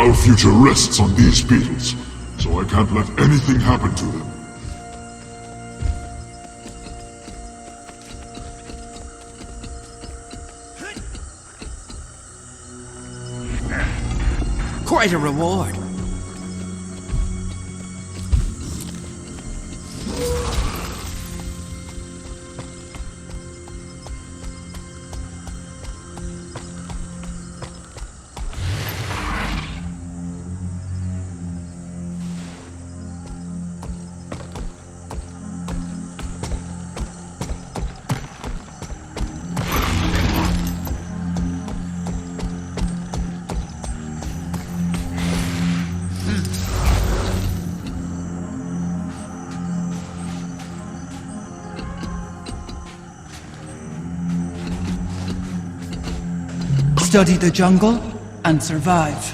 Our future rests on these beetles, so I can't let anything happen to them. Quite a reward. Study the jungle and survive.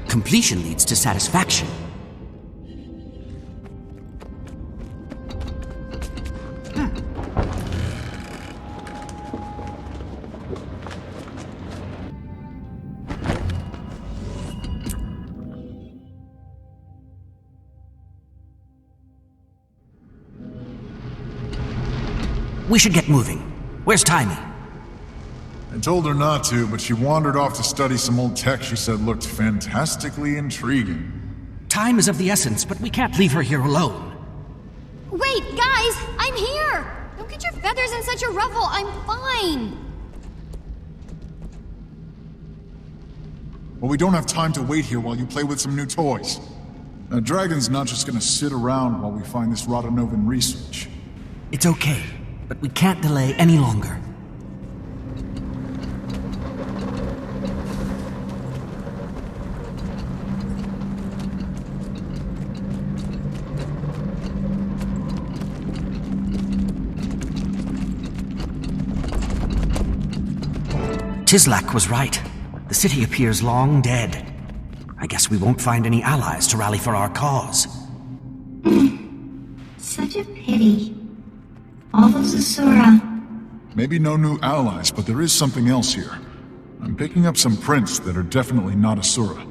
Completion leads to satisfaction. We should get moving. Where's Taimi? I told her not to, but she wandered off to study some old tech she said looked fantastically intriguing. Time is of the essence, but we can't leave her here alone. Wait, guys! I'm here! Don't get your feathers in such a ruffle, I'm fine! Well, we don't have time to wait here while you play with some new toys. A dragon's not just gonna sit around while we find this Radanovan research. It's okay, but we can't delay any longer. Tislak was right. The city appears long dead. I guess we won't find any allies to rally for our cause. Such a pity. All those Asura. Maybe no new allies, but there is something else here. I'm picking up some prints that are definitely not Asura.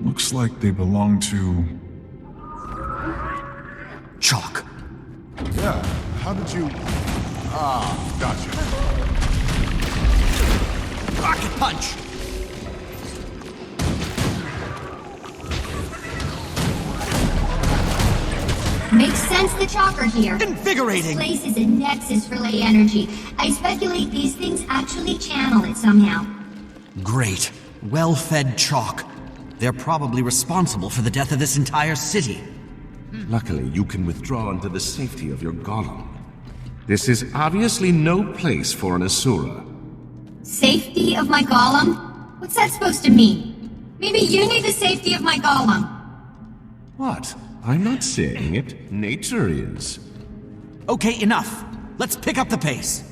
Looks like they belong to... Chalk. Yeah, how did you... Ah, gotcha. Rocket punch! Makes sense the Chalk are here. Invigorating! This place is a nexus for ley energy. I speculate these things actually channel it somehow. Great. Well-fed Chalk. They're probably responsible for the death of this entire city. Luckily, you can withdraw into the safety of your golem. This is obviously no place for an Asura. Safety of my golem? What's that supposed to mean? Maybe you need the safety of my golem. What? I'm not saying it. Nature is. Okay, enough. Let's pick up the pace.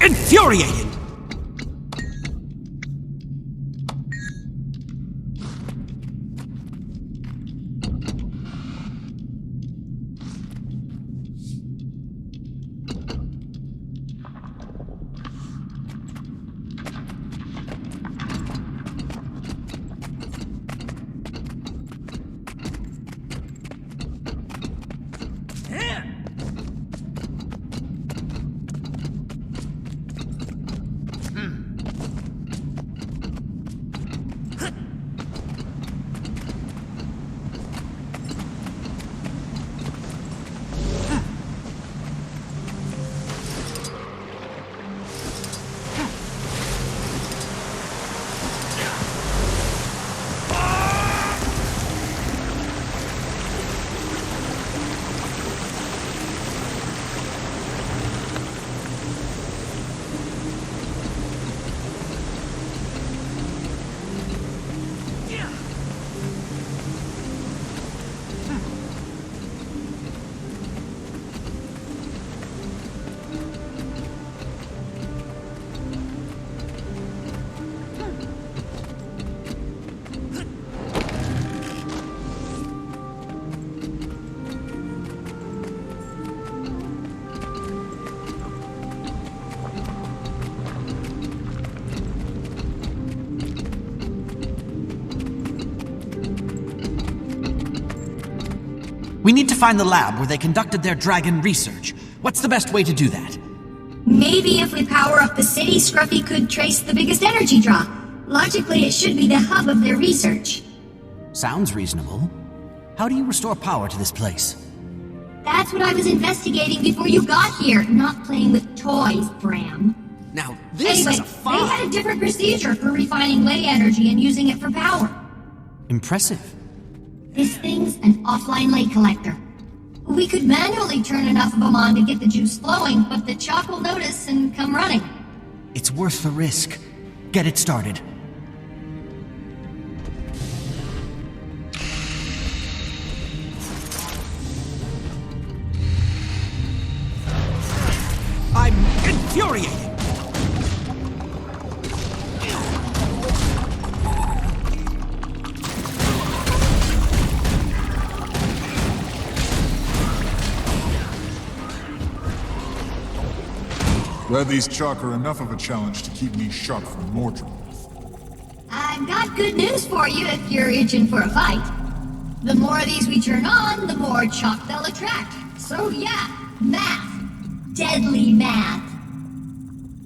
Infuriating! We need to find the lab where they conducted their dragon research. What's the best way to do that? Maybe if we power up the city, Scruffy could trace the biggest energy draw. Logically, it should be the hub of their research. Sounds reasonable. How do you restore power to this place? That's what I was investigating before you got here, not playing with toys, Bram. Now, this Anyway, is a they had a different procedure for refining ley energy and using it for power. Impressive. This thing's an offline ley collector. We could manually turn enough of them on to get the juice flowing, but the chalk will notice and come running. It's worth the risk. Get it started. I'm infuriated! Glad these chalk are enough of a challenge to keep me sharp for Mordred. I've got good news for you if you're itching for a fight. The more of these we turn on, the more chalk they'll attract. So yeah, math. Deadly math.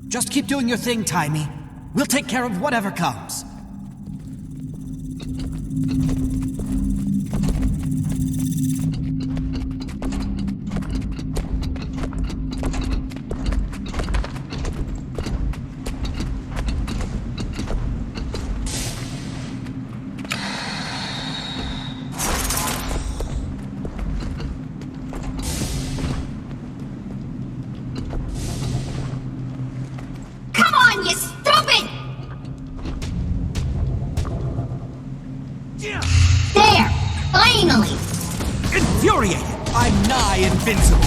Just keep doing your thing, Timey. We'll take care of whatever comes. Come on, you stupid! There! Finally! Infuriated! I'm nigh invincible!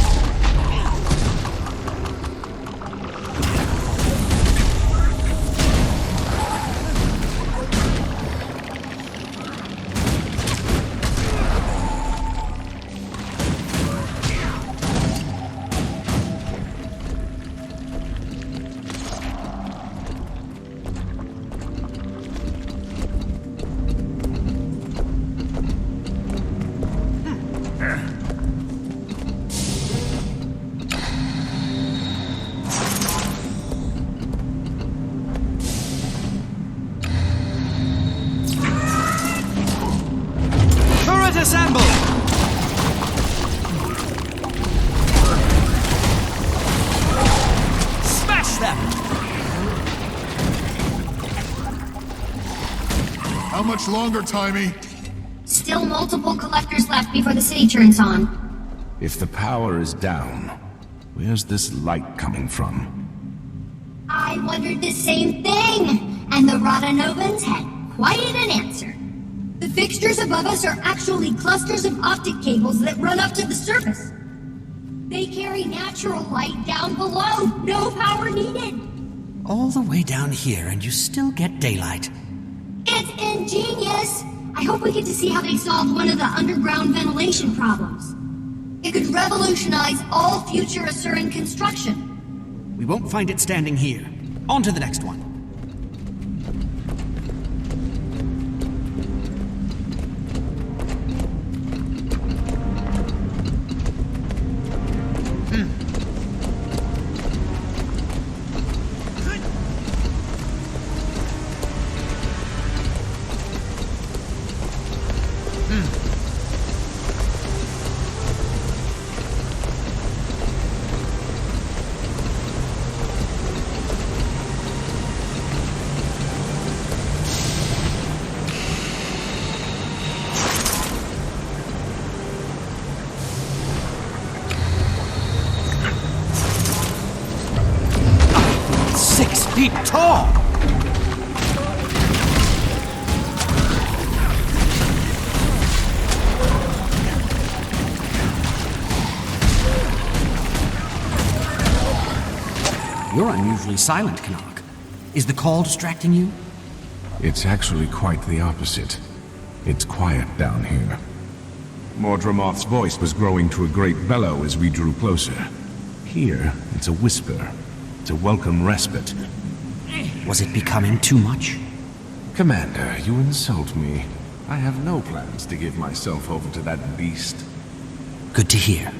Turret assemble! Smash them! How much longer, Timey? Still multiple collectors left before the city turns on. If the power is down, where's this light coming from? I wondered the same thing, and the Rotanovans had quite an answer. The fixtures above us are actually clusters of optic cables that run up to the surface. They carry natural light down below, no power needed. All the way down here and you still get daylight. It's ingenious! I hope we get to see how they solve one of the underground ventilation problems. It could revolutionize all future Asuran construction. We won't find it standing here. On to the next one. Feet tall! You're unusually silent, Canuck. Is the call distracting you? It's actually quite the opposite. It's quiet down here. Mordremoth's voice was growing to a great bellow as we drew closer. Here, it's a whisper. It's a welcome respite. Was it becoming too much? Commander, you insult me. I have no plans to give myself over to that beast. Good to hear.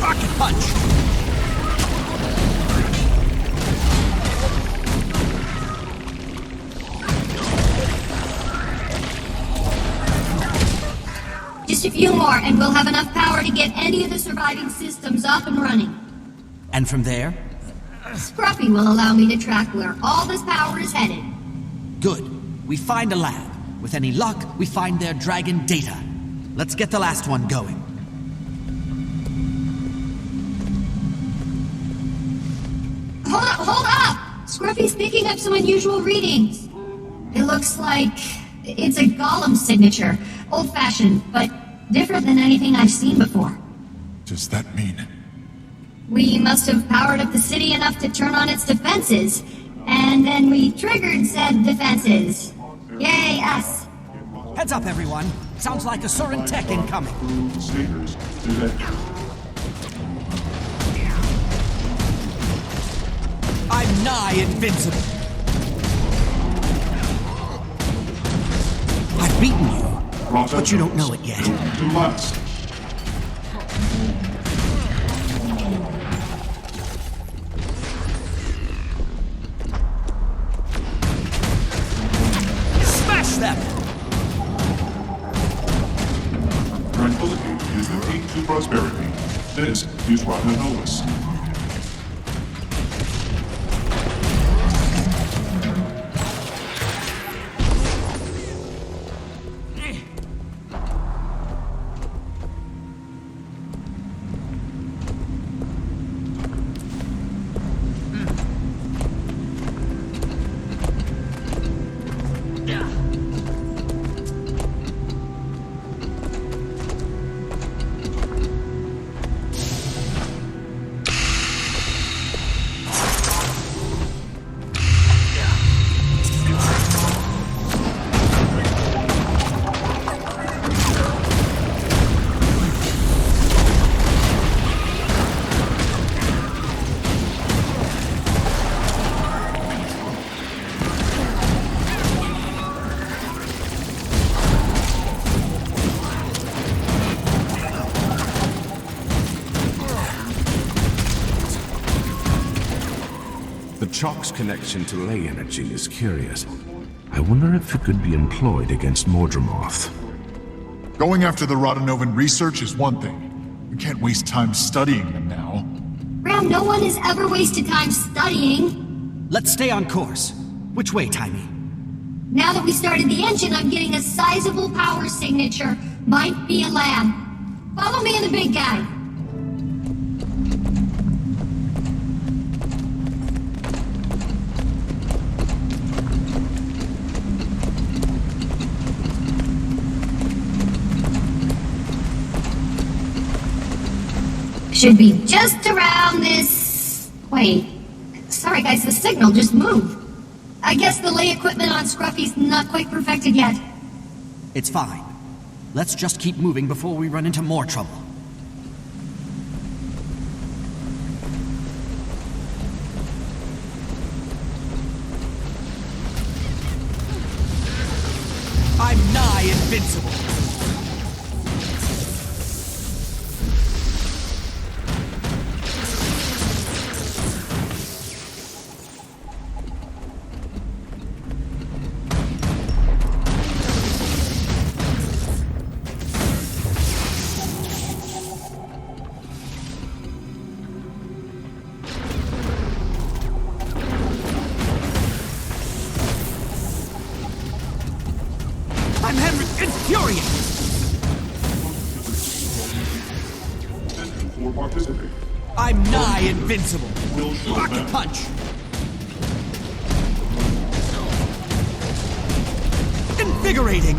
Rocket punch! Just a few more, and we'll have enough power to get any of the surviving systems up and running. And from there? Scruffy will allow me to track where all this power is headed. Good. We find a lab. With any luck, we find their dragon data. Let's get the last one going. Hold up! Scruffy's picking up some unusual readings. It looks like it's a golem signature. Old-fashioned, but different than anything I've seen before. Does that mean? We must have powered up the city enough to turn on its defenses. And then we triggered said defenses. Yay, us. Heads up, everyone. Sounds like Asuran tech incoming. I'm nigh invincible. I've beaten you, but you don't know it yet. To last. Smash them! Tranquility is the key to prosperity. This is Rhina Novus. The Chalk's connection to ley energy is curious. I wonder if it could be employed against Mordremoth. Going after the Rodanovan research is one thing. We can't waste time studying them now. Ram, no one has ever wasted time studying. Let's stay on course. Which way, Timey? Now that we started the engine, I'm getting a sizable power signature. Might be a lab. Follow me and the big guy. Should be just around this... Wait. Sorry guys, the signal just moved. I guess the lay equipment on Scruffy's not quite perfected yet. It's fine. Let's just keep moving before we run into more trouble. I'm nigh invincible. I'm infuriated! For participate. I'm nigh invincible. Will show Rocket them. punch! Invigorating!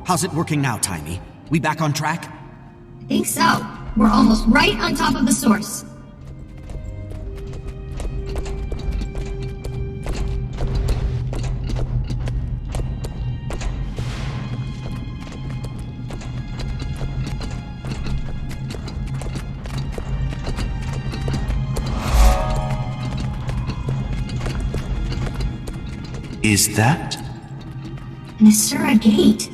How's it working now, Timey? We back on track? I think so. We're almost right on top of the source. Is that? An Asura gate.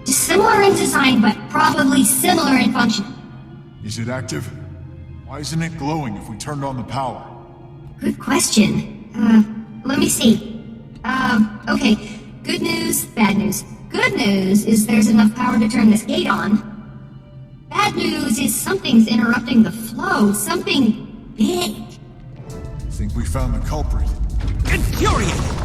Dissimilar in design, but probably similar in function. Is it active? Why isn't it glowing if we turned on the power? Good question. Let me see. Okay. Good news, bad news. Good news is there's enough power to turn this gate on. Bad news is something's interrupting the flow. Something big. Think we found the culprit. Infuriating!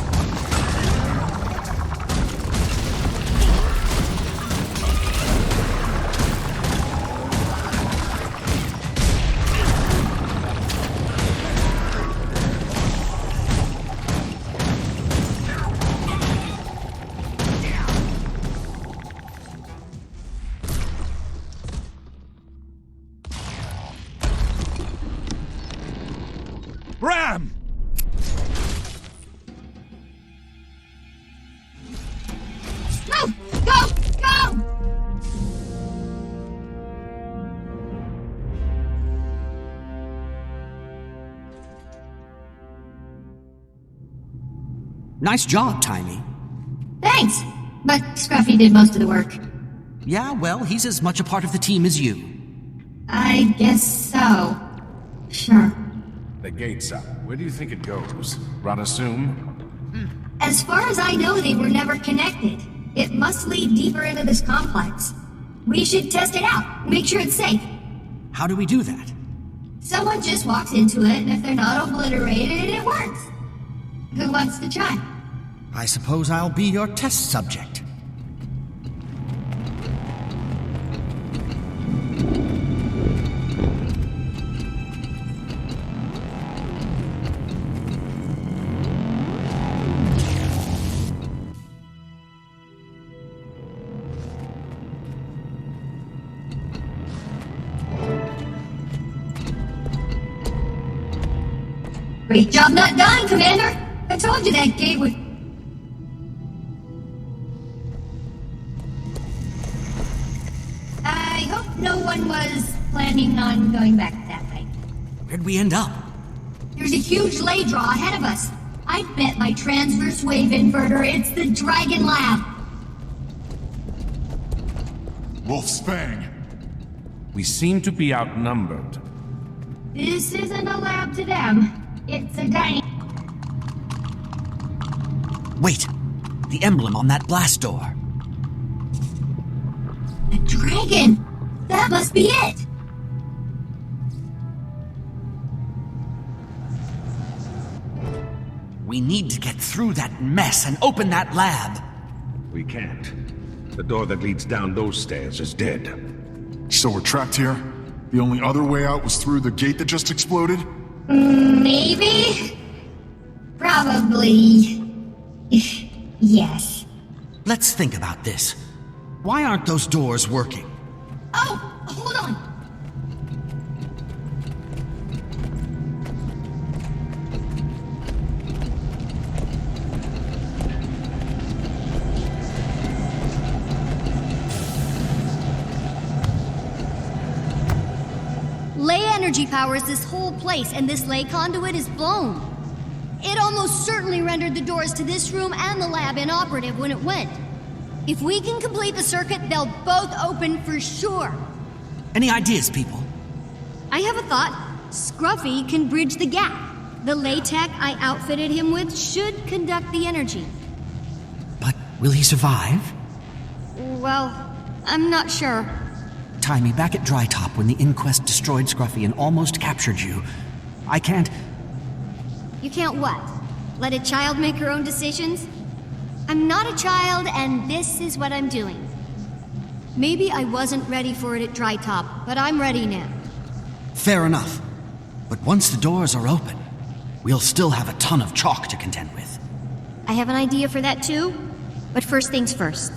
Ram! Go! Go! Go! Nice job, Timey. Thanks! But Scruffy did most of the work. Yeah, well, he's as much a part of the team as you. I guess so. Sure. The gate's up. Where do you think it goes? Radasum? As far as I know, they were never connected. It must lead deeper into this complex. We should test it out, make sure it's safe. How do we do that? Someone just walks into it, and if they're not obliterated, it works. Who wants to try? I suppose I'll be your test subject. Great job not dying, Commander! I told you that gate would... I hope no one was planning on going back that way. Where'd we end up? There's a huge ley draw ahead of us. I bet my transverse wave inverter it's the Dragon Lab. Wolf's Fang. We seem to be outnumbered. This isn't a lab to them. It's a dining... Wait! The emblem on that blast door. A dragon! That must be it! We need to get through that mess and open that lab. We can't. The door that leads down those stairs is dead. So we're trapped here? The only other way out was through the gate that just exploded? Maybe? Probably... yes. Let's think about this. Why aren't those doors working? Oh, hold on. Ley energy powers this whole place, and this ley conduit is blown. It almost certainly rendered the doors to this room and the lab inoperative when it went. If we can complete the circuit, they'll both open for sure. Any ideas, people? I have a thought. Scruffy can bridge the gap. The ley tech I outfitted him with should conduct the energy. But will he survive? Well, I'm not sure. Timey, back at Dry Top when the Inquest destroyed Scruffy and almost captured you. I can't... You can't what? Let a child make her own decisions? I'm not a child, and this is what I'm doing. Maybe I wasn't ready for it at Dry Top, but I'm ready now. Fair enough. But once the doors are open, we'll still have a ton of chalk to contend with. I have an idea for that too, but first things first.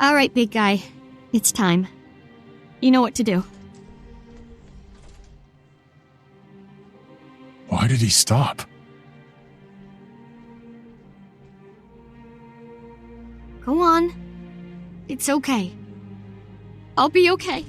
All right, big guy. It's time. You know what to do. Why did he stop? Go on. It's okay. I'll be okay.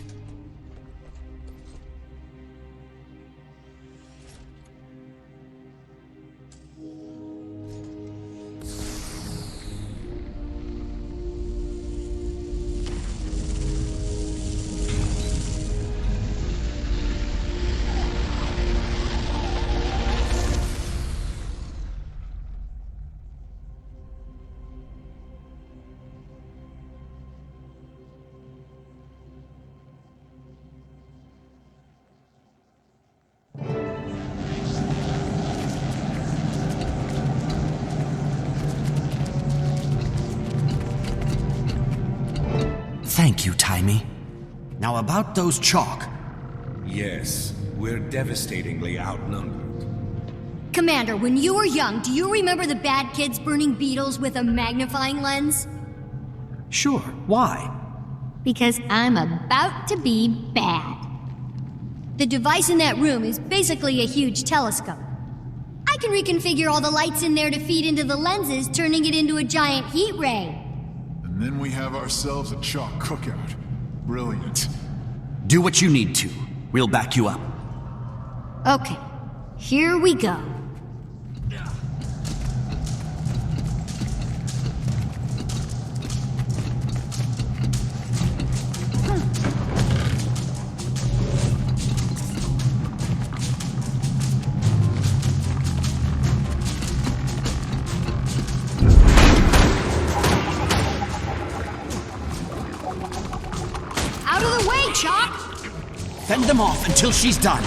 Thank you, Timey. Now about those chalk. Yes, we're devastatingly outnumbered. Commander, when you were young, do you remember the bad kids burning beetles with a magnifying lens? Sure, why? Because I'm about to be bad. The device in that room is basically a huge telescope. I can reconfigure all the lights in there to feed into the lenses, turning it into a giant heat ray. And then we have ourselves a chalk cookout. Brilliant. Do what you need to. We'll back you up. Okay, here we go. Out of the way, Chalk! Fend them off until she's done.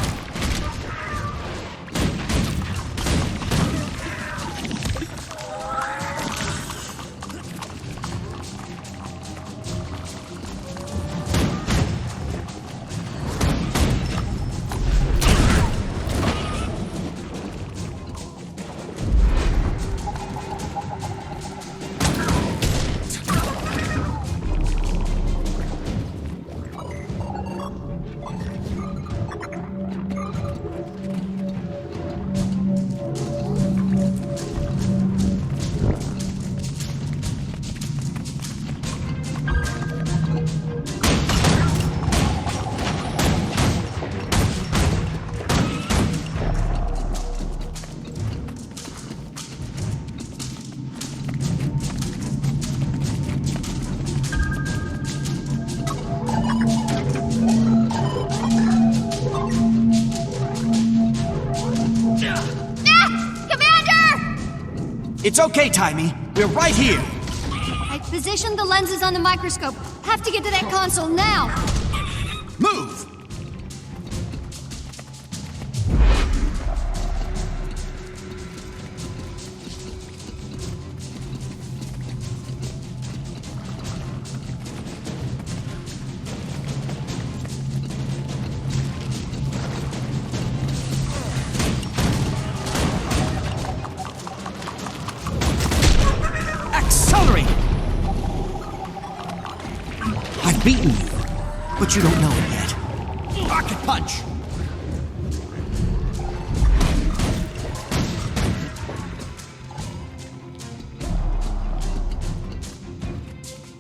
It's okay, Timey. We're right here. I've positioned the lenses on the microscope. Have to get to that console now. Move! Accelerate! I've beaten you, but you don't know it yet. Rocket punch!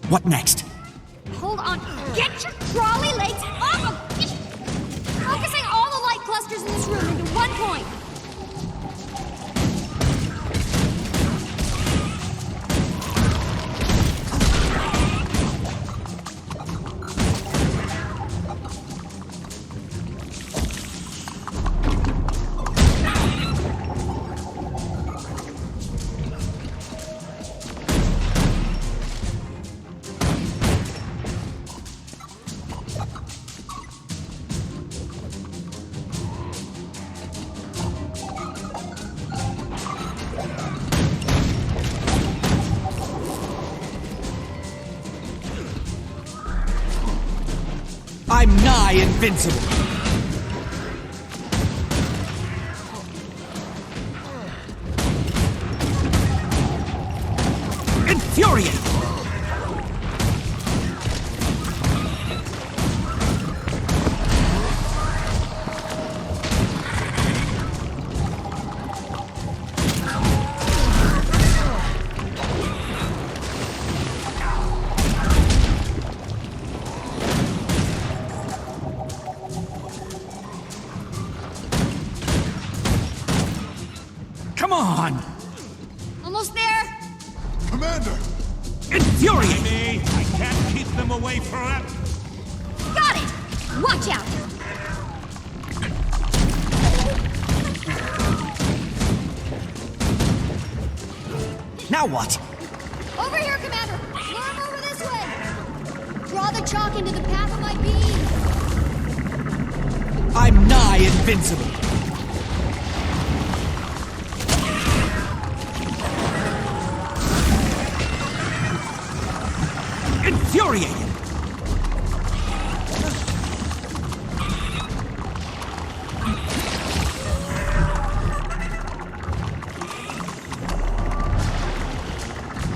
What next? Hold on. Get your crawly legs off of me! Focusing all the light clusters in this room into one point. I'm nigh invincible. Infuriate! on! Almost there? Commander! Infuriating! I can't keep them away forever. Got it! Watch out! Now what? Over here, Commander! Lure him over this way! Draw the chalk into the path of my beam! I'm nigh invincible! Infuriating!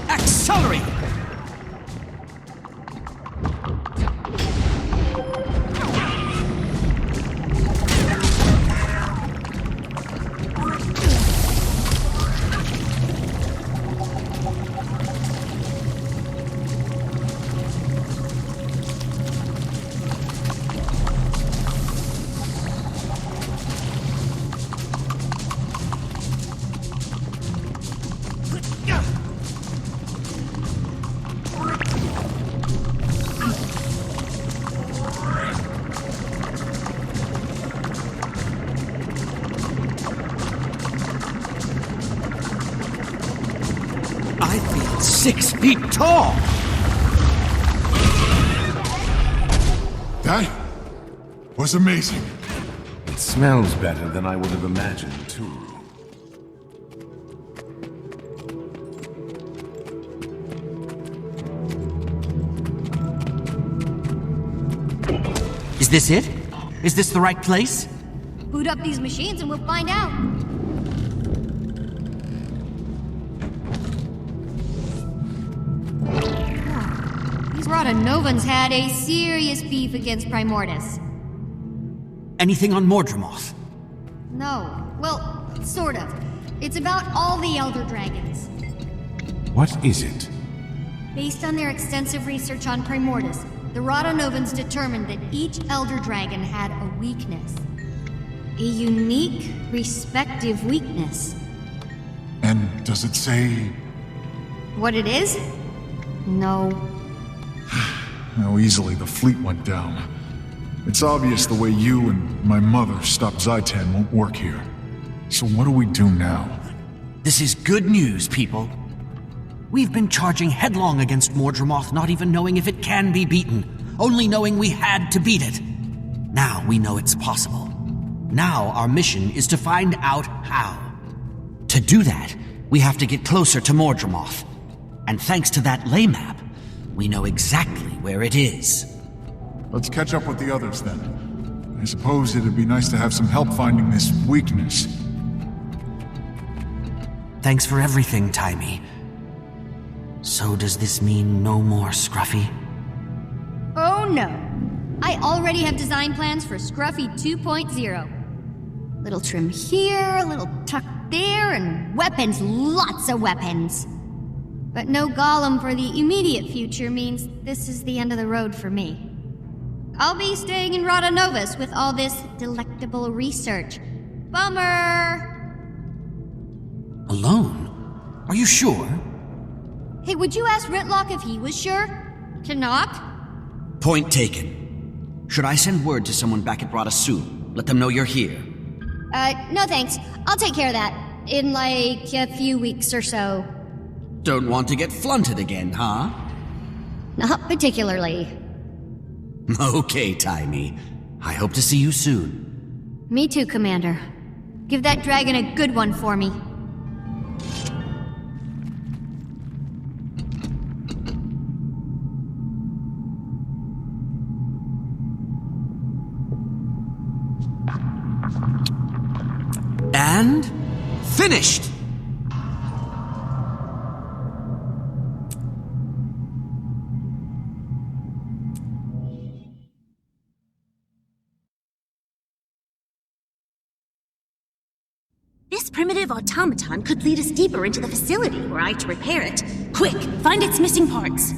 Accelerate! I feel 6 feet tall! That was amazing. It smells better than I would have imagined, too. Is this it? Is this the right place? Boot up these machines and we'll find out. These Rotanovans had a serious beef against Primordus. Anything on Mordremoth? No. Well, sort of. It's about all the Elder Dragons. What is it? Based on their extensive research on Primordus, the Rotanovans determined that each Elder Dragon had a weakness. A unique, respective weakness. And does it say What it is? No. how easily the fleet went down? It's obvious the way you and my mother stopped Zaitan won't work here. So what do we do now? This is good news, people. We've been charging headlong against Mordremoth, not even knowing if it can be beaten, only knowing we had to beat it. Now we know it's possible. Now our mission is to find out how. To do that, we have to get closer to Mordremoth. And thanks to that lay map, we know exactly where it is. Let's catch up with the others then. I suppose it'd be nice to have some help finding this weakness. Thanks for everything, Taimi. So does this mean no more Scruffy? Oh no. I already have design plans for Scruffy 2.0. Little trim here, little tuck there, and weapons, lots of weapons. But no Golem for the immediate future means this is the end of the road for me. I'll be staying in Rotanovus with all this delectable research. Bummer! Alone? Are you sure? Hey, would you ask Ritlock if he was sure? To not? Point taken. Should I send word to someone back at Rata soon? Let them know you're here. No thanks. I'll take care of that. In like a few weeks or so. Don't want to get flunted again, huh? Not particularly. Okay, Taimi. I hope to see you soon. Me too, Commander. Give that dragon a good one for me. And finished! This primitive automaton could lead us deeper into the facility were I to repair it. Quick, find its missing parts.